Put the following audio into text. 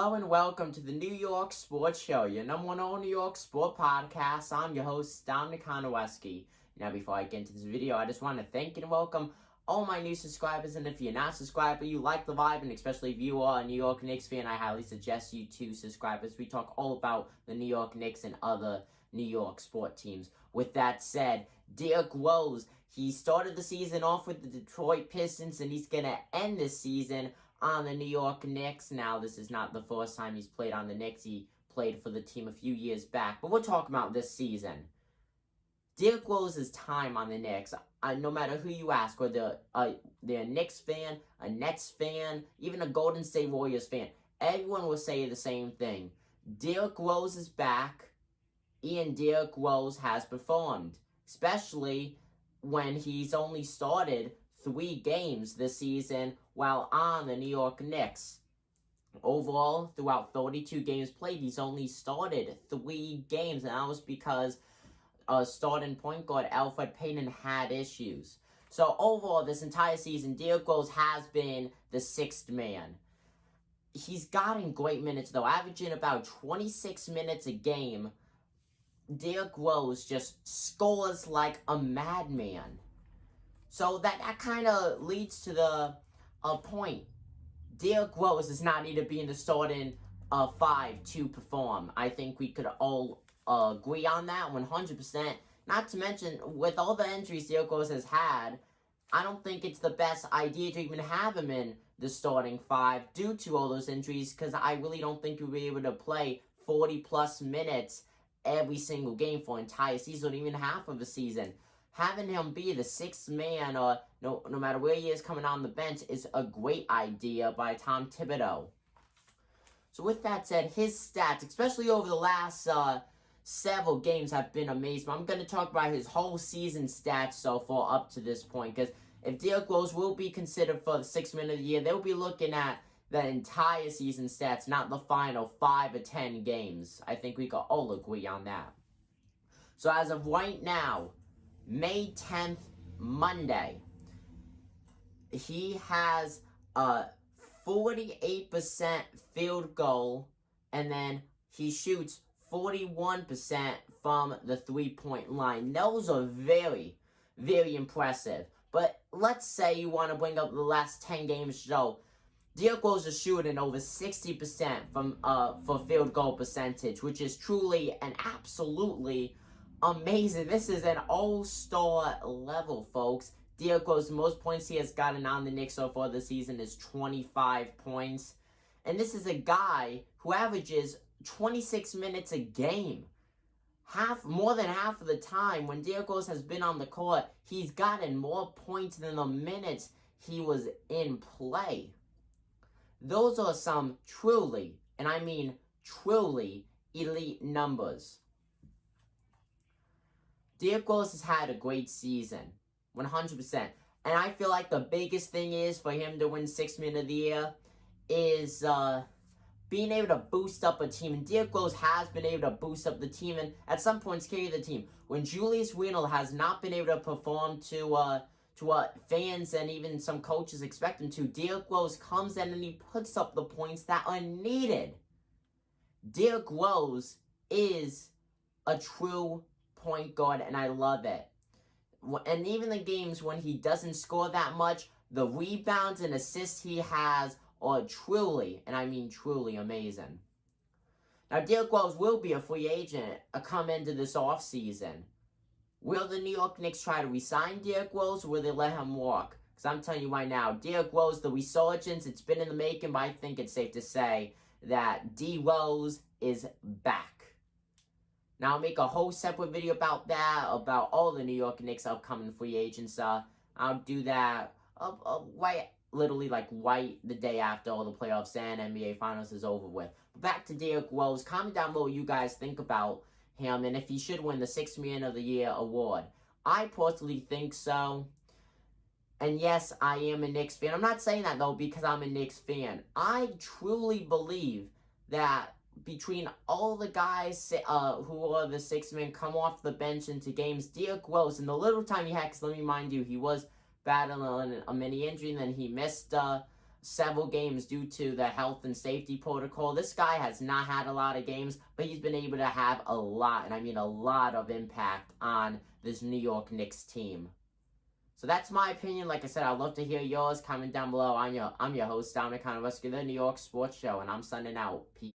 Hello and welcome to the New York Sports Show, your number one all New York sport podcast. I'm your host, Dominic Konowski. Now, before I get into this video, I just want to thank and welcome all my new subscribers. And if you're not subscribed, but you like the vibe, and especially if you are a New York Knicks fan, I highly suggest you to subscribe as we talk all about the New York Knicks and other New York sport teams. With that said, Derrick Rose, he started the season off with the Detroit Pistons, and he's going to end this season on the New York Knicks. Now, this is not the first time he's played on the Knicks. He played for the team a few years back. But we're talking about this season. Derrick Rose's time on the Knicks, no matter who you ask, whether they're a Knicks fan, a Nets fan, even a Golden State Warriors fan, everyone will say the same thing. Derrick Rose is back, and Derrick Rose has performed, especially when he's only started 3 games this season while on the New York Knicks. Overall, throughout 32 games played, he's only started 3 games, and that was because starting point guard Elfrid Payton had issues. So overall, this entire season, Derrick Rose has been the 6th man. He's gotten great minutes, though, averaging about 26 minutes a game. Derrick Rose just scores like a madman. So that kind of leads to the point. Derrick Rose does not need to be in the starting 5 to perform. I think we could all agree on that 100%. Not to mention, with all the injuries Derrick Rose has had, I don't think it's the best idea to even have him in the starting 5 due to all those injuries, because I really don't think he'll be able to play 40-plus minutes every single game for an entire season, or even half of a season. Having him be the 6th man, or no matter where he is coming on the bench, is a great idea by Tom Thibodeau. So with that said, his stats, especially over the last several games, have been amazing. I'm going to talk about his whole season stats so far up to this point, because if Derrick Rose will be considered for the 6th man of the year, they'll be looking at the entire season stats, not the final 5 or 10 games. I think we can all agree on that. So as of right now, May 10th, Monday, he has a 48% field goal, and then he shoots 41% from the three-point line. Those are very, very impressive. But let's say you want to bring up the last 10 games show. Derrick Rose is shooting over 60% from for field goal percentage, which is truly and absolutely amazing. This is an all-star level, folks. Derrick Rose, the most points he has gotten on the Knicks so far this season is 25 points. And this is a guy who averages 26 minutes a game. More than half of the time when Derrick Rose has been on the court, he's gotten more points than the minutes he was in play. Those are some truly, and I mean truly, elite numbers. Derrick Rose has had a great season, 100%. And I feel like the biggest thing is for him to win 6th man of the year is being able to boost up a team. And Derrick Rose has been able to boost up the team and at some points carry the team. When Julius Randle has not been able to perform to what fans and even some coaches expect him to, Derrick Rose comes in and he puts up the points that are needed. Derrick Rose is a true point guard, and I love it. And even the games when he doesn't score that much, the rebounds and assists he has are truly, and I mean truly, amazing. Now, Derrick Rose will be a free agent come into this offseason. Will the New York Knicks try to re-sign Derrick Rose, or will they let him walk? Because I'm telling you right now, Derrick Rose, the resurgence, it's been in the making, but I think it's safe to say that D. Rose is back. Now, I'll make a whole separate video about that, about all the New York Knicks upcoming free agents. I'll do that literally right the day after all the playoffs and NBA Finals is over with. But back to Derrick Rose. Comment down below what you guys think about him and if he should win the 6th Man of the Year award. I personally think so. And yes, I am a Knicks fan. I'm not saying that, though, because I'm a Knicks fan. I truly believe that between all the guys who are the 6th man come off the bench into games, Derrick Rose, and the little time he had, because let me remind you, he was battling a mini injury, and then he missed several games due to the health and safety protocol. This guy has not had a lot of games, but he's been able to have a lot, and I mean a lot of impact on this New York Knicks team. So that's my opinion. Like I said, I'd love to hear yours. Comment down below. I'm your host, Dominic Conowski, the New York Sports Show, and I'm signing out. Peace.